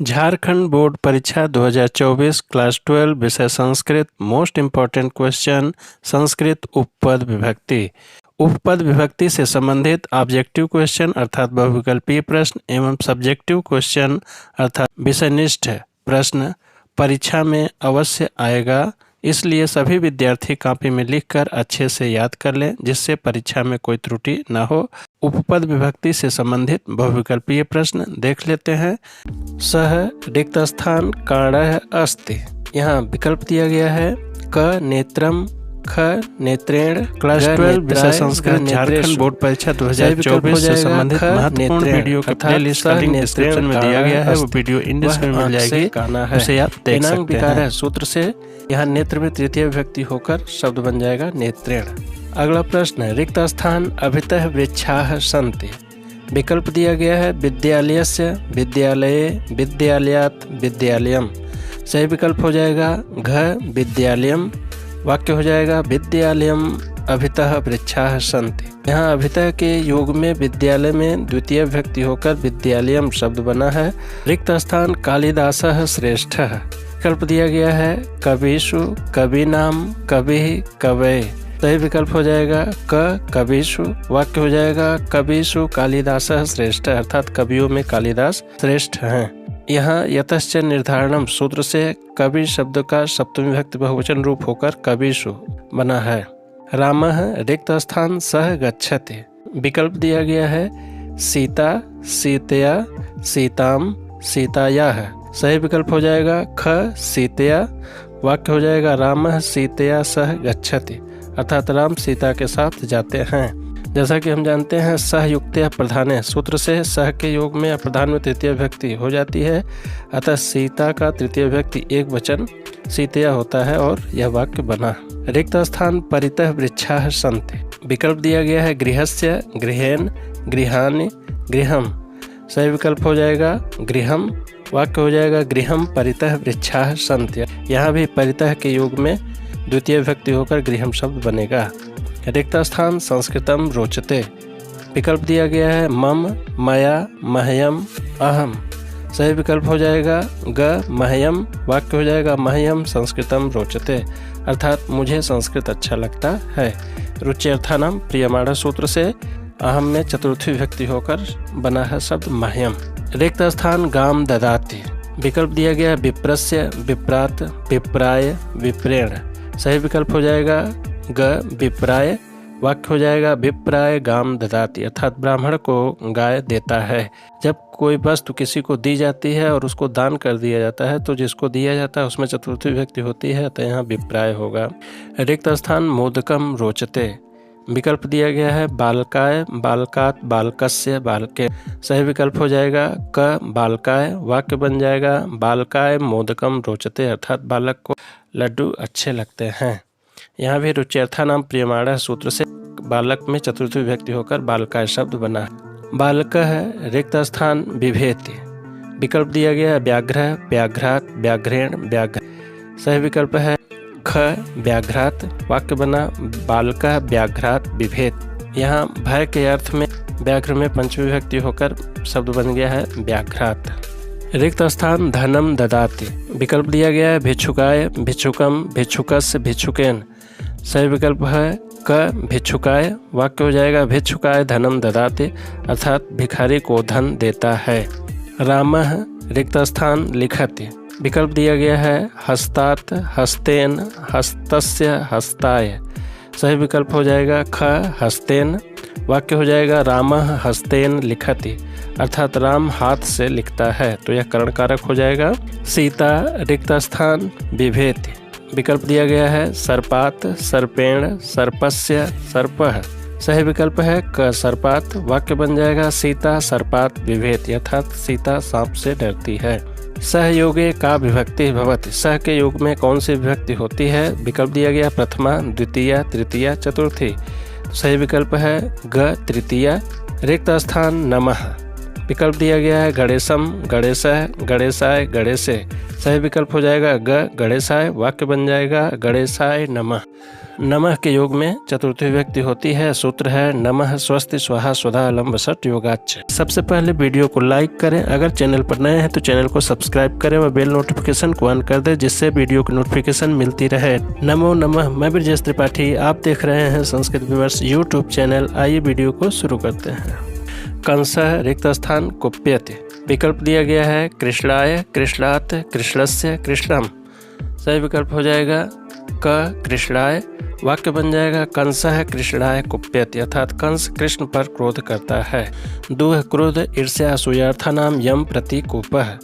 Jharkhand board परीक्षा 2024 class 12 विषय Sanskrit. Most important question Sanskrit उपपद विभक्ति। उपपद विभक्ति से संबंधित ऑब्जेक्टिव क्वेश्चन अर्थात बहुविकल्पीय प्रश्न एवं सब्जेक्टिव क्वेश्चन अर्थात विषयनिष्ठ प्रश्न परीक्षा में अवश्य आएगा, इसलिए सभी विद्यार्थी कॉपी में लिखकर अच्छे से याद कर लें जिससे परीक्षा में कोई त्रुटि न हो। उपपद विभक्ति से संबंधित बहुविकल्पीय प्रश्न देख लेते हैं। सह रिक्त स्थान काणः अस्ति। यहाँ विकल्प दिया गया है क नेत्रम, ख नेत्रेण। क्लास 12 विषय संस्कृत झारखंड बोर्ड परीक्षा 2024 से संबंधित महत्वपूर्ण वीडियो का प्लेलिस्ट का लिंक डिस्क्रिप्शन में दिया गया है। वो वीडियो इन डिस्क्रिप्शन में मिल जाएगी, उसे आप देख सकते हैं। सूत्र से यहाँ नेत्र में तृतीय विभक्ति होकर शब्द बन जाएगा नेत्रेण। अगला प्रश्न है रिक्त स्थान अभितः वृक्षाः सन्ति। विकल्प दिया गया है विद्यालयस्य, विद्यालये, विद्यालयात्, विद्यालयम्। सही विकल्प हो जाएगा घ विद्यालयम्। वाक्य हो जाएगा विद्यालयम् अभितः वृक्षाः सन्ति। यहाँ अभितः के योग में विद्यालय में द्वितीय विभक्ति होकर विद्यालयम् शब्द बना है। रिक्त स्थान कालिदासः श्रेष्ठः। विकल्प दिया गया है कविषु, कविनाम, कविः, कवये। सही विकल्प हो जाएगा क कविषु। वाक्य हो जाएगा कविषु कालिदासः श्रेष्ठ अर्थात कवियों में कालिदास श्रेष्ठ हैं। यहाँ यतश्च निर्धारणम सूत्र से कवि शब्द का सप्तमी विभक्ति बहुवचन रूप होकर कविषु बना है। रामः रिक्त स्थान सह गच्छति। विकल्प दिया गया है सीता, सीतया, सीताम, सीतायाः। सही विकल्प हो जाएगा ख सीतया। वाक्य हो जाएगा रामः सीतया सह गच्छति अर्थात राम सीता के साथ जाते हैं। जैसा कि हम जानते हैं सह युक्तया प्रधाने सूत्र से सह के योग में या प्रधान में तृतीय विभक्ति हो जाती है, अतः सीता का तृतीय विभक्ति एक वचन सीतया होता है और यह वाक्य बना। रिक्त स्थान परितः वृक्षाः सन्ति। विकल्प दिया गया है गृहस्य, गृहेन, गृहाणि, गृहम्। सही विकल्प हो जाएगा गृहम्। वाक्य हो जाएगा गृहम् परितः वृक्षाः सन्ति। यहाँ भी परितः के योग में द्वितीय विभक्ति होकर गृहम् शब्द बनेगा। रिक्त स्थान संस्कृतम रोचते। विकल्प दिया गया है मम, मया, मह्यम, अहम। सही विकल्प हो जाएगा ग मह्यम। वाक्य हो जाएगा मह्यम संस्कृतम रोचते अर्थात मुझे संस्कृत अच्छा लगता है। रुच्यर्थानाम प्रियमाण सूत्र से अहम में चतुर्थी विभक्ति होकर बना है शब्द मह्यम। रिक्त स्थान गाम ददाति। विकल्प दिया गया विप्रस्य, विप्रात, विप्राय, विप्रेण। सही विकल्प हो जाएगा ग विप्राय। वाक्य हो जाएगा विप्राय गाम ददाति अर्थात ब्राह्मण को गाय देता है। जब कोई वस्तु किसी को दी जाती है और उसको दान कर दिया जाता है तो जिसको दिया जाता है उसमें चतुर्थी विभक्ति होती है, तो यहाँ विप्राय होगा। रिक्त स्थान मोदकम रोचते। विकल्प दिया गया है बालकाय, बालकात, बालकस्य, बालके। सही विकल्प हो जाएगा क बालकाय। वाक्य बन जाएगा बालकाय मोदकम रोचते अर्थात बालक को लड्डू अच्छे लगते हैं। यहाँ भी रुच्यर्थानाम प्रियमाण सूत्र से बालक में चतुर्थी विभक्ति होकर बालकाय शब्द बना है। बालकः रिक्त स्थान बिभेति। विकल्प दिया गया है व्याघ्र, व्याघ्रात, व्याघ्रेण, व्याघ्र। सही विकल्प है ख व्याघ्रात। वाक्य बना बालकः व्याघ्रात बिभेत। यहाँ भय के अर्थ में व्याघ्र में पंचमी विभक्ति होकर शब्द बन गया है व्याघ्रात। रिक्त स्थान धनम ददाति। विकल्प दिया गया है भिक्षुकाय, भिक्षुकम, भिक्षुकस्य, भिक्षुकेन। सही विकल्प है क भिक्षुकाय। वाक्य हो जाएगा भिक्षुकाय धनम ददाति अर्थात भिखारी को धन देता है। रामः रिक्त स्थान लिखति। विकल्प दिया गया है हस्तात, हस्तेन, हस्तस्य, हस्ताय। सही विकल्प हो जाएगा ख हस्तेन। वाक्य हो जाएगा रामः हस्तेन लिखति अर्थात राम हाथ से लिखता है, तो यह करण कारक हो जाएगा। सीता रिक्त स्थान बिभेति। विकल्प दिया गया है सर्पात, सर्पेण, सर्पस्य, सर्पः। सही विकल्प है क सर्पात। वाक्य बन जाएगा सीता सर्पात बिभेति अर्थात सीता सांप से डरती है। सहयोगे का विभक्ति भवति। सह के योग में कौन सी विभक्ति होती है? विकल्प दिया गया प्रथमा, द्वितीया, तृतीया, चतुर्थी। सही विकल्प है ग तृतीया। रिक्त स्थान नमः। विकल्प दिया गया है गणेशम, गणेशः, गणेशाय, गणेशे। सही विकल्प हो जाएगा गणेशाय। वाक्य बन जाएगा गणेशाय नमः। नमः के योग में चतुर्थी विभक्ति होती है। सूत्र है नमः स्वस्ति स्वाहा स्वधा अलम वसट योगाच्च। सबसे पहले वीडियो को लाइक करें, अगर चैनल पर नए हैं तो चैनल को सब्सक्राइब करें व बेल नोटिफिकेशन को ऑन कर दें, जिससे वीडियो की नोटिफिकेशन मिलती रहे। नमो नमः, मैं ब्रजेश त्रिपाठी, आप देख रहे हैं संस्कृत विवर्स यूट्यूब चैनल। आइए वीडियो को शुरू करते हैं। कंसः रिक्त स्थान कुप्यते। विकल्प दिया गया है कृष्णाय, कृष्णात्, कृष्णस्य, कृष्णम। सही विकल्प हो जाएगा क कृष्णाय। वाक्य बन जाएगा कंसः कृष्णाय कुप्यते, अर्थात कंस कृष्ण पर क्रोध करता है। दुह क्रोध ईर्ष्या असूयार्थानाम यम प्रति कूपः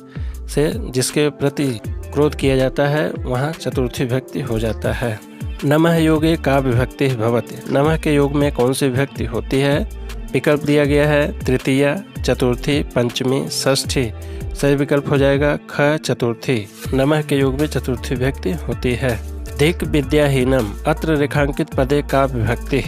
से जिसके प्रति क्रोध किया जाता है वहाँ चतुर्थी विभक्ति हो जाता है। नमः योगे का विभक्ति भवति। नमः के योग में कौन सी विभक्ति होती है? विकल्प दिया गया है तृतीया, चतुर्थी, पंचमी, षष्ठी। सही विकल्प हो जाएगा ख चतुर्थी। नमः के योग में चतुर्थी विभक्ति होती है। धिक विद्याहीनम, अत्र रेखांकित पदे का विभक्ति।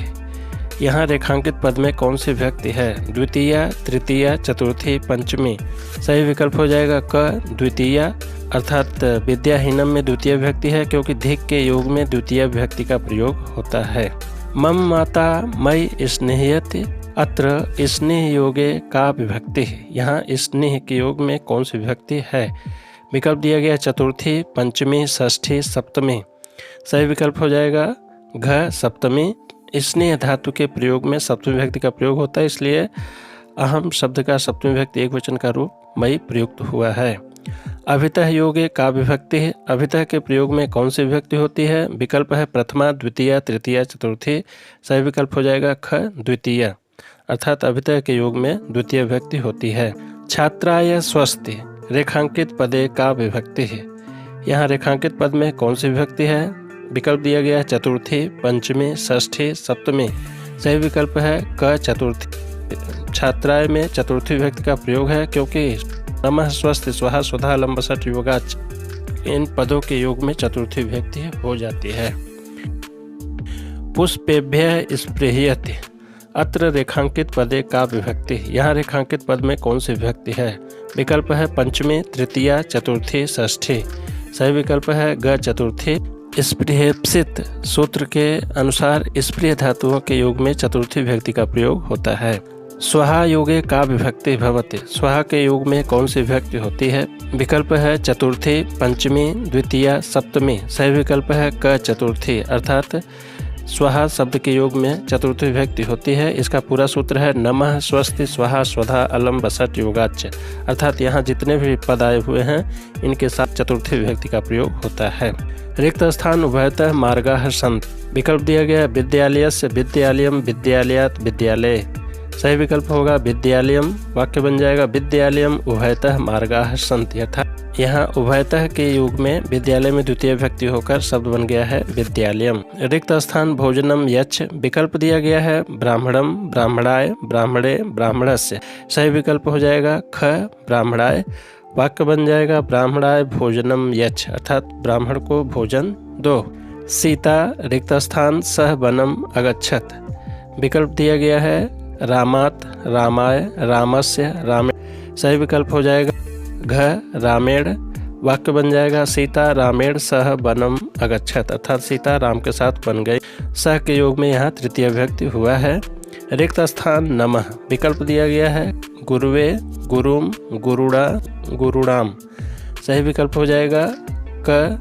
यहाँ रेखांकित पद में कौन सी विभक्ति है? द्वितीया, तृतीया, चतुर्थी, पंचमी। सही विकल्प हो जाएगा क द्वितीया, अर्थात विद्याहीनम में द्वितीय विभक्ति है, क्योंकि धिक के योग में द्वितीय विभक्ति का प्रयोग होता है। मम माता मयि स्नेहयति, अत्र स्नेह योगे का विभक्ति। यहाँ स्नेह के योग में कौन सी विभक्ति है? विकल्प दिया गया चतुर्थी, पंचमी, षष्ठी, सप्तमी। सही विकल्प हो जाएगा घ सप्तमी। स्नेह धातु के प्रयोग में सप्तमी विभक्ति का प्रयोग होता है, इसलिए अहम शब्द का सप्तमी विभक्ति एक वचन का रूप मयि प्रयुक्त हुआ है। अभितः योगे का विभक्ति है। अभितः के प्रयोग में कौन सी विभक्ति होती है? विकल्प है प्रथमा, द्वितीया, तृतीया, चतुर्थी। सही विकल्प हो जाएगा ख द्वितीया, अर्थात अभितः के योग में द्वितीय विभक्ति होती है। छात्राय स्वस्ति रेखांकित पदे का विभक्ति है। यहाँ रेखांकित पद में कौन सी विभक्ति है? विकल्प दिया गया है चतुर्थी, पंचमी, षष्ठी, सप्तमी। सही विकल्प है क चतुर्थी। छात्राय में चतुर्थी विभक्ति का प्रयोग है, क्योंकि नमः स्वस्ति स्वाहा स्वधा अलम वसट योगाच्च इन पदों के योग में चतुर्थी विभक्ति हो जाती है। पुष्पेभ्यः स्पृह्यते, अत्र रेखांकित पदे का विभक्ति। यहाँ रेखांकित पद में कौन सी विभक्ति है? विकल्प है पंचमी, तृतीया, चतुर्थी, षष्ठी। सही विकल्प है ग चतुर्थी। स्पृहेप्सित सूत्र के अनुसार स्पृह धातुओं के योग में चतुर्थी विभक्ति का प्रयोग होता है। स्वाहा योगे का विभक्ति भवति। स्वाहा के योग में कौन सी विभक्ति होती है? विकल्प है चतुर्थी, पंचमी, द्वितीया, सप्तमी। सही विकल्प है क चतुर्थी, अर्थात स्वाहा शब्द के योग में चतुर्थी विभक्ति होती है। इसका पूरा सूत्र है नमः स्वस्ति स्वाहा स्वधा अलम वसट योगाच्च, अर्थात यहाँ जितने भी पद आए हुए हैं इनके साथ चतुर्थी विभक्ति का प्रयोग होता है। रिक्त स्थान उभयतः मार्गाः सन्ति। विकल्प दिया गया विद्यालयस्य, विद्यालयम, विद्यालयात्, विद्यालय। सही विकल्प होगा विद्यालयम। वाक्य बन जाएगा विद्यालयम उभयतः मार्गाः सन्ति, अर्थात यहाँ उभयतः के युग में विद्यालय में द्वितीय विभक्ति होकर शब्द बन गया है विद्यालयम। रिक्त स्थान भोजनम यच्छ। विकल्प दिया गया है ब्राह्मणम, ब्राह्मणाय, ब्राह्मणे, ब्राह्मणस्य। सही विकल्प हो जाएगा ख ब्राह्मणाय। वाक्य बन जाएगा ब्राह्मणाय भोजनम यच्छ, अर्थात ब्राह्मण को भोजन दो। सीता रिक्त स्थान सह वनम अगच्छत। विकल्प दिया गया है रामात, रामाय, रामस्य, रामेण। सही विकल्प हो जाएगा घ रामेण। वाक्य बन जाएगा सीता रामेण सह वनम अगच्छत, अर्थात सीता राम के साथ बन गई। सह के योग में यहाँ तृतीय विभक्ति हुआ है। रिक्त स्थान नमः। विकल्प दिया गया है गुरुवे, गुरुम, गुरुड़ा, गुरुड़ाम। सही विकल्प हो जाएगा क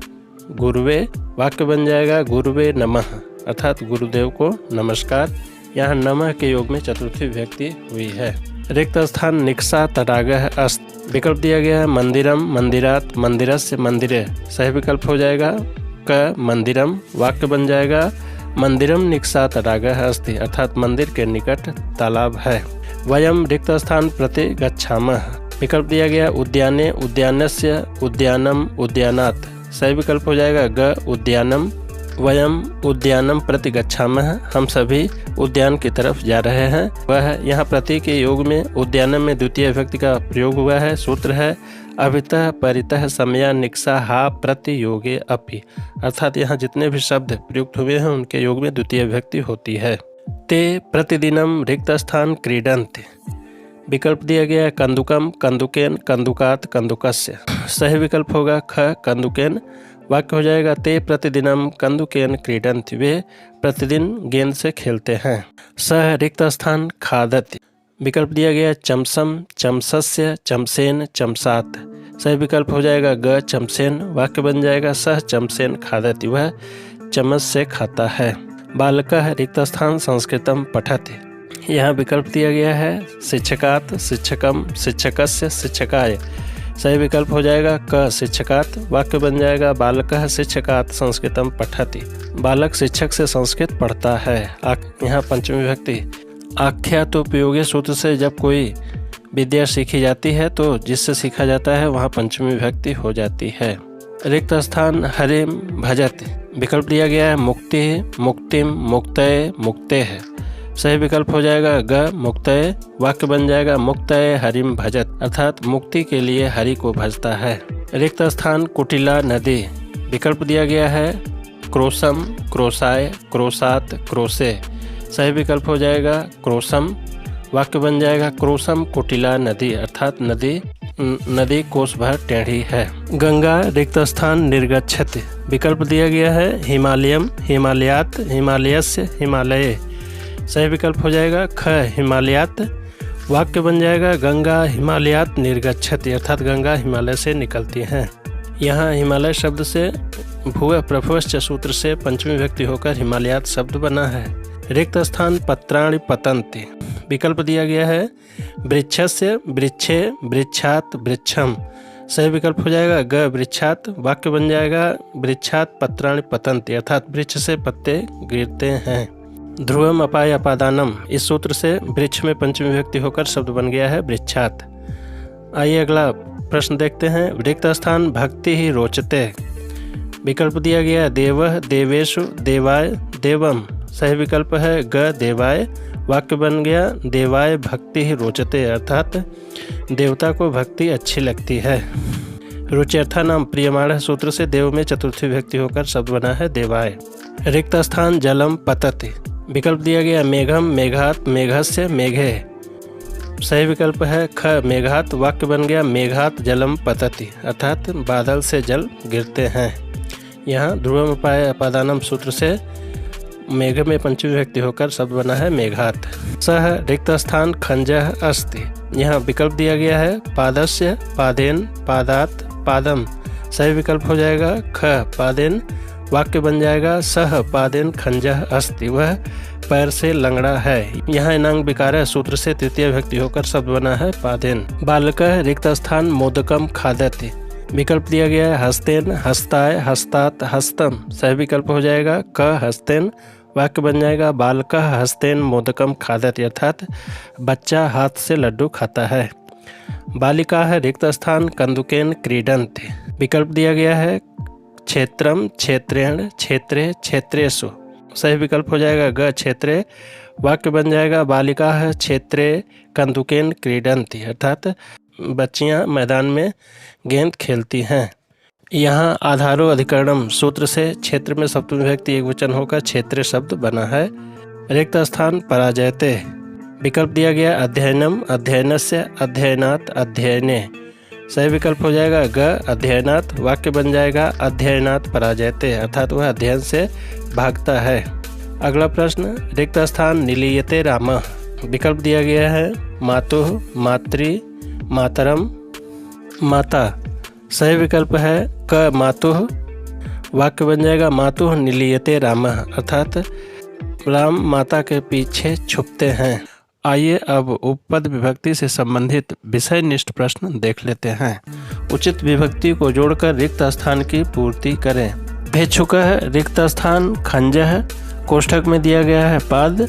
गुरुवे। वाक्य बन जाएगा गुरुवे नमः, अर्थात गुरुदेव को नमस्कार। यहाँ नमः के योग में चतुर्थी विभक्ति हुई है। रिक्त स्थान निक्सा तडागः अस्त। विकल्प दिया गया है मंदिरम, मंदिरात, मंदिरस्य, मंदिरे। सही विकल्प हो जाएगा क मंदिरम। वाक्य बन जाएगा मंदिरम निक्सा तडागः अस्ति, अर्थात मंदिर के निकट तालाब है। वयम रिक्त स्थान प्रति गच्छामः। विकल्प दिया गया उद्याने, उद्यानस्य, उद्यानम, उद्यानात्। सही विकल्प हो जाएगा ग उद्यानम। वयम उद्यानम प्रति गच्छामः। हम सभी उद्यान की तरफ जा रहे हैं। वह यहाँ प्रति के योग में उद्यानम में द्वितीय विभक्ति का प्रयोग हुआ है। सूत्र है अभितः परितः समया निक्सा हा प्रति योगे अपि, अर्थात यहाँ जितने भी शब्द प्रयुक्त हुए हैं उनके योग में द्वितीय विभक्ति होती है। ते प्रतिदिनम रिक्त स्थान क्रीडन्ति। विकल्प दिया गया है कंदुकम, कंदुकेन, कंदुकात, कंदुकस्य। सही विकल्प होगा ख कंदुकेन। वाक्य हो जाएगा ते प्रतिदिनम कंदुकेन क्रीडन्ति, वे प्रतिदिन गेंद से खेलते हैं। सह रिक्त स्थान खादति। विकल्प दिया गया चमसम, चमसस्य, चमसेन, चमसात। सही विकल्प हो जाएगा ग चमसेन। वाक्य बन जाएगा सह चमसेन खादति, वह चम्मच से खाता है। बालकः रिक्त स्थान संस्कृतम पठति। यहाँ विकल्प दिया गया है शिक्षकात, शिक्षकम, शिक्षकस्य, शिक्षकाय। सही विकल्प हो जाएगा क शिक्षकात। वाक्य बन जाएगा बालकः शिक्षकात संस्कृतम पठति, बालक शिक्षक से संस्कृत पढ़ता है। यहाँ पंचमी विभक्ति। आख्यात उपयोगी सूत्र से जब कोई विद्या सीखी जाती है तो जिससे सीखा जाता है वहाँ पंचमी विभक्ति हो जाती है। रिक्त स्थान हरिम भजत। विकल्प दिया गया है मुक्ति, मुक्तिम, मुक्तये, मुक्तेः। सही विकल्प हो जाएगा ग मुक्तये। वाक्य बन जाएगा मुक्तये हरिम भजत, अर्थात मुक्ति के लिए हरि को भजता है। रिक्त स्थान कुटिला नदी। विकल्प दिया गया है क्रोसम, क्रोसाय, क्रोसात, क्रोसे। सही विकल्प हो जाएगा क्रोसम। वाक्य बन जाएगा क्रोसम कुटिला नदी, अर्थात नदी कोस भर टेढ़ी है। गंगा रिक्त स्थान निर्गच्छति। विकल्प दिया गया है हिमालयम, हिमालयात, हिमालयस्य, हिमालय। सही विकल्प हो जाएगा ख हिमालयात। वाक्य बन जाएगा गंगा हिमालयात निर्गच्छति, अर्थात गंगा हिमालय से निकलती हैं। यहाँ हिमालय शब्द से भुव प्रभुश्च सूत्र से पंचमी विभक्ति होकर हिमालयात शब्द बना है। रिक्त स्थान पत्राणि पतन्ति। विकल्प दिया गया है वृक्षस्य, वृक्षे, वृक्षात, वृक्षम। सही विकल्प हो जाएगा ग वृक्षात। वाक्य बन जाएगा वृक्षात पत्राणि पतन्ति, अर्थात वृक्ष से पत्ते गिरते हैं। ध्रुवम अपाय अपादानम। इस सूत्र से वृक्ष में पंचमी विभक्ति होकर शब्द बन गया है वृक्षात। आइए अगला प्रश्न देखते हैं। रिक्त स्थान भक्ति ही रोचते। विकल्प दिया गया है देवः, देवेषु, देवाय, देवम। सही विकल्प है ग देवाय। वाक्य बन गया देवाय भक्ति ही रोचते, अर्थात देवता को भक्ति अच्छी लगती है। रुच्यर्था नाम प्रियमाण सूत्र से देव में चतुर्थी विभक्ति होकर शब्द बना है देवाय। रिक्त स्थान जलम पतति। विकल्प दिया गया मेघम, मेघात, मेघस्य, मेघे। सही विकल्प है ख मेघात। वाक्य बन गया मेघात जलम पतति, अर्थात बादल से जल गिरते हैं। यहाँ ध्रुवम अपाय अपादानम सूत्र से मेघ में पंचमी विभक्ति होकर शब्द बना है मेघात। सह रिक्त स्थान खंजः अस्ति। यहाँ विकल्प दिया गया है पादस्य, पादेन, पादात, पादम। सही विकल्प हो जाएगा ख पादेन। वाक्य बन जाएगा सह पादेन खंजः अस्ति, वह पैर से लंगड़ा है। यहाँ इनांग विकार सूत्र से तृतीय विभक्ति होकर शब्द बना है पादेन। बालकः रिक्त स्थान मोदकम खादति। विकल्प दिया गया है हस्तेन, हस्ताय, हस्तात, हस्तम। सही विकल्प हो जाएगा क हस्तेन। वाक्य बन जाएगा बालकः हस्तेन मोदकम खादति, अर्थात बच्चा हाथ से लड्डू खाता है। बालिका है रिक्त स्थान कंदुकेन क्रीडन्ति। विकल्प दिया गया है क्षेत्रम, क्षेत्रेण, क्षेत्रे, क्षेत्रेषु। सही विकल्प हो जाएगा ग क्षेत्रे। वाक्य बन जाएगा बालिका है क्षेत्रे कंदुकेन क्रीडन्ति, अर्थात बच्चियां मैदान में गेंद खेलती हैं। यहाँ आधारो अधिकरणम सूत्र से क्षेत्र में सप्तमी विभक्ति एकवचन होकर क्षेत्रे शब्द बना है। रिक्त स्थान पराजयते। विकल्प दिया गया अध्ययनम, अध्ययनस्य, अध्ययनात्, अध्ययने। सही विकल्प हो जाएगा ग अध्ययनात्। वाक्य बन जाएगा अध्ययनात् पराजयते, अर्थात वह अध्ययन से भागता है। अगला प्रश्न रिक्त स्थान निलीयते रामः। विकल्प दिया गया है मातुः, मातृ, मातरम, माता। सही विकल्प है क मातुः। वाक्य बन जाएगा मातुः निलीयते रामः, अर्थात राम माता के पीछे छुपते हैं। आइए अब उपपद विभक्ति से संबंधित विषयनिष्ठ प्रश्न देख लेते हैं। उचित विभक्ति को जोड़कर रिक्त स्थान की पूर्ति करें। भेक्षुकः रिक्त स्थान खंजः। कोष्ठक में दिया गया है पाद।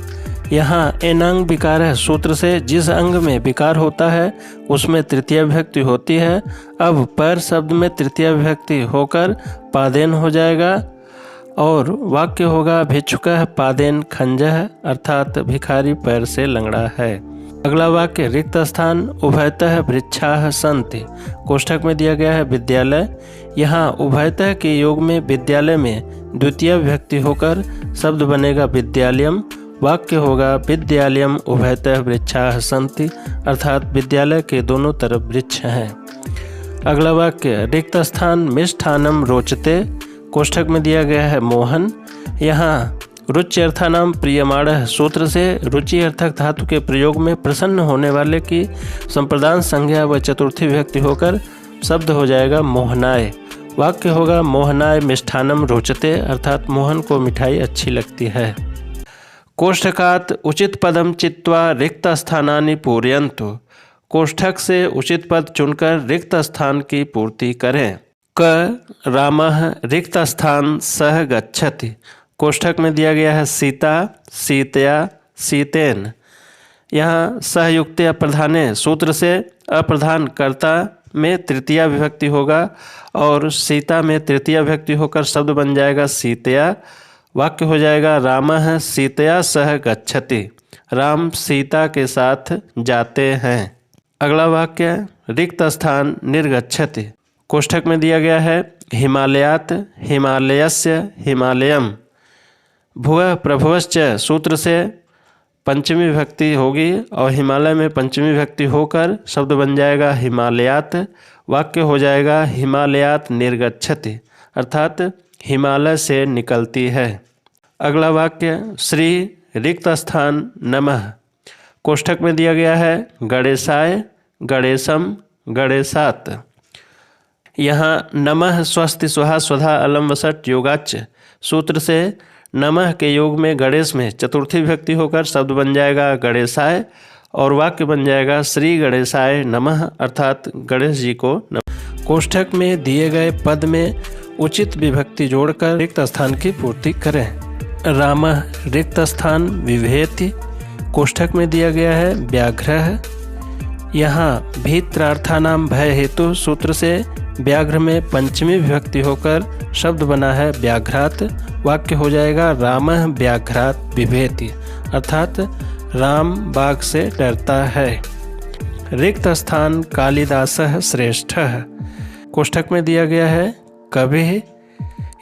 यहाँ एनांग विकार है सूत्र से जिस अंग में विकार होता है उसमें तृतीय विभक्ति होती है। अब पर शब्द में तृतीय विभक्ति होकर पादेन हो जाएगा और वाक्य होगा भिक्षुकः पादेन खंजः, अर्थात भिखारी पैर से लंगड़ा है। अगला वाक्य रिक्त स्थान उभयतः वृक्षाः सन्ति। कोष्ठक में दिया गया है विद्यालय। यहाँ उभयतः के योग में विद्यालय में द्वितीय विभक्ति होकर शब्द बनेगा विद्यालयम। वाक्य होगा विद्यालयम उभयतः वृक्षाः सन्ति, अर्थात विद्यालय के दोनों तरफ वृक्ष हैं। अगला वाक्य रिक्त स्थान मिष्ठानम रोचते, कोष्ठक में दिया गया है मोहन। यहाँ रुचि अर्थानाम प्रियमाणः सूत्र से रुचि अर्थक धातु के प्रयोग में प्रसन्न होने वाले की संप्रदान संज्ञा व चतुर्थी विभक्ति होकर शब्द हो जाएगा मोहनाय। वाक्य होगा मोहनाय मिष्ठानम रोचते, अर्थात मोहन को मिठाई अच्छी लगती है। कोष्ठकात् उचित पदम चित्वा रिक्त स्थानानि पूरयन्तु, कोष्ठक से उचित पद चुनकर रिक्त स्थान की पूर्ति करें। क रामः रिक्त स्थान सह गच्छति, कोष्ठक में दिया गया है सीता सीतया सीतेन। यहाँ सहयुक्त अप्रधाने सूत्र से अप्रधान कर्ता में तृतीया विभक्ति होगा और सीता में तृतीया विभक्ति होकर शब्द बन जाएगा सीतया। वाक्य हो जाएगा रामः सीतया सह गच्छति, राम सीता के साथ जाते हैं। अगला वाक्य रिक्त स्थान निर्गच्छति, कोष्ठक में दिया गया है हिमालयात् हिमालयस्य हिमालयम। भुवः प्रभुवश्च सूत्र से पंचमी विभक्ति होगी और हिमालय में पंचमी विभक्ति होकर शब्द बन जाएगा हिमालयात्। वाक्य हो जाएगा हिमालयात् निर्गच्छति, अर्थात हिमालय से निकलती है। अगला वाक्य श्री रिक्त स्थान नमः, कोष्ठक में दिया गया है गणेशाय गणेशम गणेशात्। यहाँ नमः स्वस्ति स्वहा स्वधा अलम वसट योगाच सूत्र से नमः के योग में गणेश में चतुर्थी विभक्ति होकर शब्द बन जाएगा गणेशाय और वाक्य बन जाएगा श्री गणेशाय नमः, अर्थात गणेश जी को नमः। कोष्ठक में दिए गए पद में उचित विभक्ति जोड़कर रिक्त स्थान की पूर्ति करें। रामः रिक्त स्थान विभेति, कोष्ठक में दिया गया है व्याघ्रः। यहाँ भीत्रार्थानाम भय हेतु सूत्र से व्याघ्र में पंचमी विभक्ति होकर शब्द बना है व्याघ्रात। वाक्य हो जाएगा रामः व्याघ्रात बिभेति, अर्थात राम बाघ से डरता है। रिक्त स्थान कालिदासः श्रेष्ठः, कोष्ठक में दिया गया है कवि।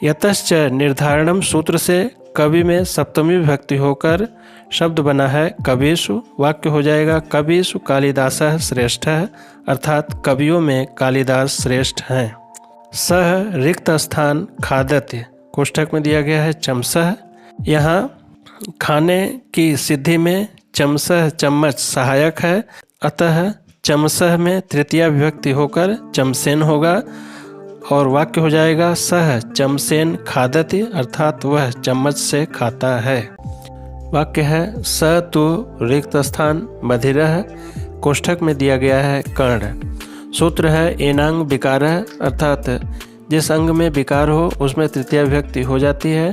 यतश्च निर्धारणम सूत्र से कवि में सप्तमी विभक्ति होकर शब्द बना है कविषु। वाक्य हो जाएगा कविषु कालिदासः श्रेष्ठः, अर्थात कवियों में कालिदास श्रेष्ठ हैं। सह रिक्त स्थान खादति, कोष्ठक में दिया गया है चमसह। यहाँ खाने की सिद्धि में चमसह चम्मच सहायक है, अतः चमसह में तृतीया विभक्ति होकर चमसेन होगा और वाक्य हो जाएगा सह चमसेन खादति, अर्थात वह चम्मच से खाता है। वाक्य है स तु रिक्त स्थान बधिरः, कोष्ठक में दिया गया है कर्ण। सूत्र है एनांग विकारः, अर्थात जिस अंग में विकार हो उसमें तृतीया विभक्ति हो जाती है,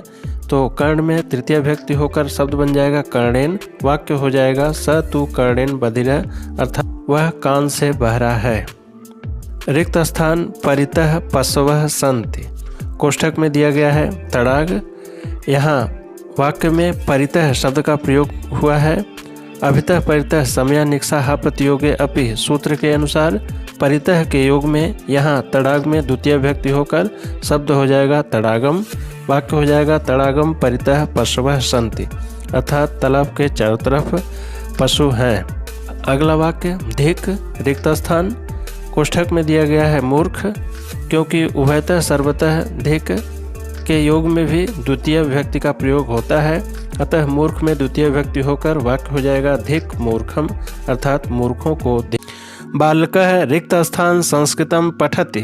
तो कर्ण में तृतीया विभक्ति होकर शब्द बन जाएगा कर्णेन। वाक्य हो जाएगा स तु कर्णेन बधिरः, अर्थात वह कान से बहरा है। रिक्त स्थान परितः पशवः सन्ति, कोष्ठक में दिया गया है तड़ाग। यहाँ वाक्य में परितः शब्द का प्रयोग हुआ है। अभितः परितः समया निक्सा हा प्रतियोगे अपि सूत्र के अनुसार परितः के योग में यहाँ तड़ाग में द्वितीय विभक्ति होकर शब्द हो जाएगा तड़ागम। वाक्य हो जाएगा तड़ागम परितः पशवः सन्ति, अर्थात तालाब के चारों तरफ पशु हैं। अगला वाक्य धिक रिक्त स्थान, कोष्ठक में दिया गया है मूर्ख, क्योंकि उभयतः सर्वतः धिक के योग में भी द्वितीय विभक्ति का प्रयोग होता है, अतः मूर्ख में द्वितीय विभक्ति होकर वाक्य हो जाएगा धिक मूर्खम, अर्थात मूर्खों को धिक। बालकः रिक्त स्थान संस्कृतम पठति,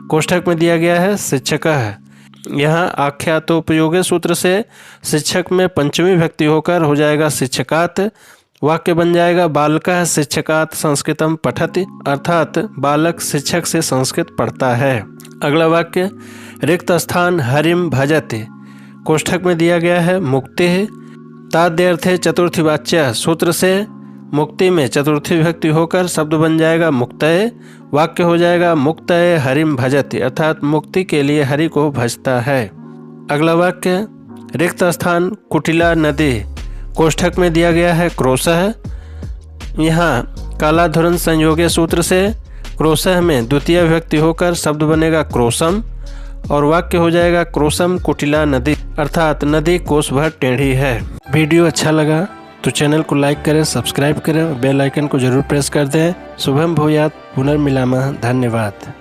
कोष्ठक में दिया गया है शिक्षकः। यहाँ आख्यातोपयोगी सूत्र से शिक्षक में पंचमी विभक्ति होकर हो जाएगा शिक्षकात्। वाक्य बन जाएगा बालकः शिक्षकात् संस्कृतम पठति, अर्थात बालक शिक्षक से संस्कृत पढ़ता है। अगला वाक्य रिक्त स्थान हरिम भजति, कोष्ठक में दिया गया है मुक्ति। ताद्यर्थे चतुर्थी वाच्य सूत्र से मुक्ति में चतुर्थी विभक्ति होकर शब्द बन जाएगा मुक्तये। वाक्य हो जाएगा मुक्तये हरिम भजति, अर्थात मुक्ति के लिए हरि को भजता है। अगला वाक्य रिक्त स्थान कुटिला नदी, कोष्ठक में दिया गया है क्रोशः। यहाँ कालाधुरन संयोगे सूत्र से क्रोशः में द्वितीय विभक्ति होकर शब्द बनेगा क्रोशम। और वाक्य हो जाएगा क्रोशम कुटिला नदी, अर्थात नदी कोस भर टेढ़ी है। वीडियो अच्छा लगा तो चैनल को लाइक करें, सब्सक्राइब करें और बेल आइकन को जरूर प्रेस कर दें। शुभम भूयात्, पुनर्मिलामः। धन्यवाद।